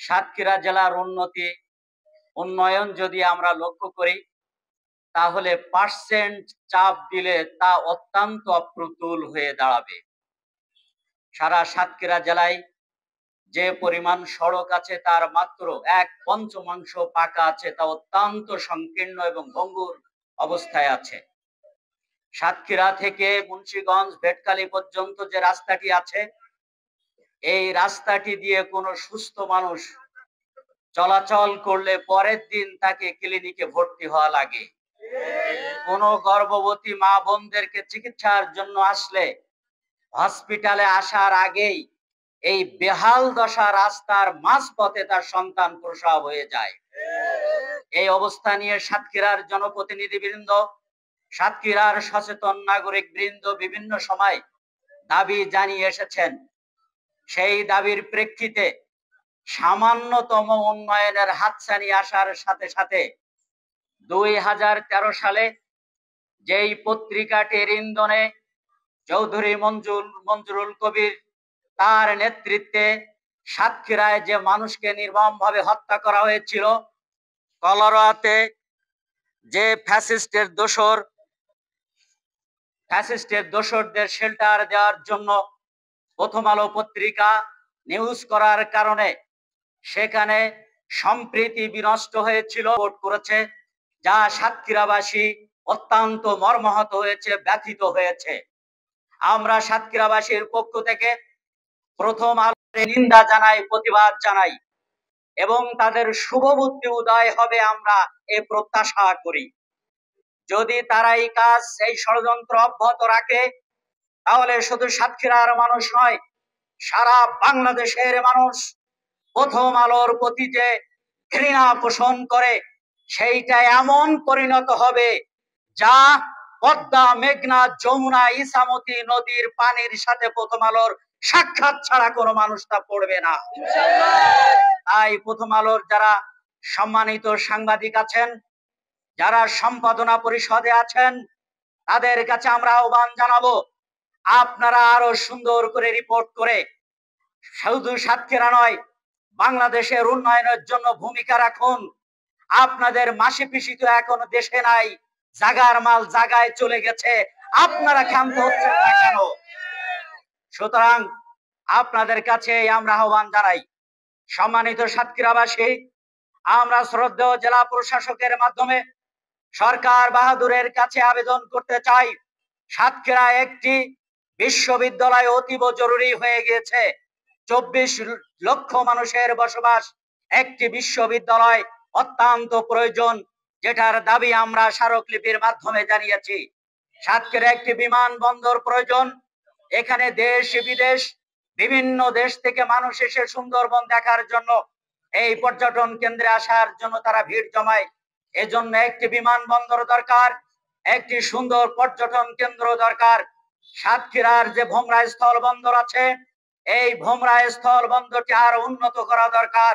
সাতক্ষীরা জেলার উন্নয়ন যদি আমরা লক্ষ্য করি তাহলে পার্সেন্ট চাপ দিলে তা অত্যন্ত অপ্রতুল হয়ে দাঁড়াবে। সারা সাতক্ষীরা জেলায় যে পরিমাণ সড়ক আছে তার মাত্র 1/5 পাকা আছে, তা অত্যন্ত সংকীর্ণ এবং ভঙ্গুর অবস্থায় আছে। সাতক্ষীরা থেকে মুন্সিগঞ্জ ভেটকালি পর্যন্ত যে রাস্তাটি আছে, এই রাস্তাটি দিয়ে কোনো সুস্থ মানুষ চলাচল করলে পরের দিন তাকে ক্লিনিকে ভর্তি হওয়া লাগে। কোনো গর্ভবতী মা বোনদেরকে চিকিৎসার জন্য আসলে হসপিটালে আসার আগেই এই বেহাল দশা রাস্তার মাঝপথে তার সন্তান প্রসব হয়ে যায়। এই অবস্থা নিয়ে সাতক্ষীরার জনপ্রতিনিধিবৃন্দ, সাতক্ষীরার সচেতন নাগরিক বৃন্দ বিভিন্ন সময় দাবি জানিয়ে এসেছেন। সেই দাবির প্রেক্ষিতে সামান্যতম উন্নয়নের হাতছানি আসার সাথে সাথে 2013 সালে যেই পত্রিকাটির ইন্ধনে চৌধুরী মঞ্জুরুল কবির তার নেতৃত্বে সাতক্ষীরায় যে মানুষকে নির্মমভাবে হত্যা করা হয়েছিল, কলরাতে যে ফ্যাসিস্টের দোসরদের শেল্টার দেওয়ার জন্য প্রথম আলো পত্রিকা নিউজ করার কারণে সেখানে সম্প্রীতি বিনষ্ট হয়েছিল করেছে, যা সাতক্ষীরাবাসী অত্যন্ত মর্মাহত হয়েছে, ব্যথিত হয়েছে। আমরা সাতক্ষীরাবাসীর পক্ষ থেকে প্রথম আলোর নিন্দা জানাই, প্রতিবাদ জানাই এবং তাদের শুভবুদ্ধি উদয় হবে আমরা এ প্রত্যাশা করি। যদি তারা এই ষড়যন্ত্র অব্যাহত রাখে তাহলে শুধু সাতক্ষীরার মানুষ নয়, সারা বাংলাদেশের মানুষ প্রথম আলোর প্রতি যে ঘৃণা পোষণ করে সেইটা এমন পরিণত হবে যা পদ্মা, মেঘনা, যমুনা, ইছামতি নদীর পানির সাথে প্রথম আলোর সাক্ষাৎ ছাড়া কোনো মানুষ তা পড়বে না। তাই প্রথম আলোর যারা সম্মানিত সাংবাদিক আছেন, যারা সম্পাদনা পরিষদে আছেন, তাদের কাছে আমরা আহ্বান জানাবো, আপনারা আরো সুন্দর করে রিপোর্ট করে শুধু সাতক্ষীরা নয়, বাংলাদেশের উন্নয়নের জন্য ভূমিকা রাখুন। আপনাদের মাসি পিসি তো এখন দেশে নাই, জাগার মাল জাগায় চলে গেছে, আপনারা ক্ষান্ত হচ্ছেন না কেন? সুতরাং আপনাদের কাছে আমরা আহ্বান জানাই, সম্মানিত সাতক্ষীরাবাসী, আমরা শ্রদ্ধেয় জেলা প্রশাসকের মাধ্যমে সরকার বাহাদুরের কাছে আবেদন করতে চাই, সাতক্ষীরা একটি বিশ্ববিদ্যালয় অতীব জরুরি হয়ে গিয়েছে। 24 লক্ষ মানুষের বসবাস, একটি বিশ্ববিদ্যালয় অত্যন্ত প্রয়োজন, যেটার দাবি আমরা স্মারকলিপির মাধ্যমে জানিয়েছি। সাতক্ষীরা একটি বিমানবন্দর প্রয়োজন, এখানে দেশ বিদেশ বিভিন্ন দেশ থেকে মানুষ এসে সুন্দরবন দেখার জন্য, এই পর্যটন কেন্দ্রে আসার জন্য তারা ভিড় জমায়। এজন্য একটি বিমানবন্দর দরকার, একটি সুন্দর পর্যটন কেন্দ্র দরকার। সাতক্ষীরার যে ভোমরা স্থল বন্দর আছে, এই ভোমরা স্থল বন্দরটি আরো উন্নত করা দরকার।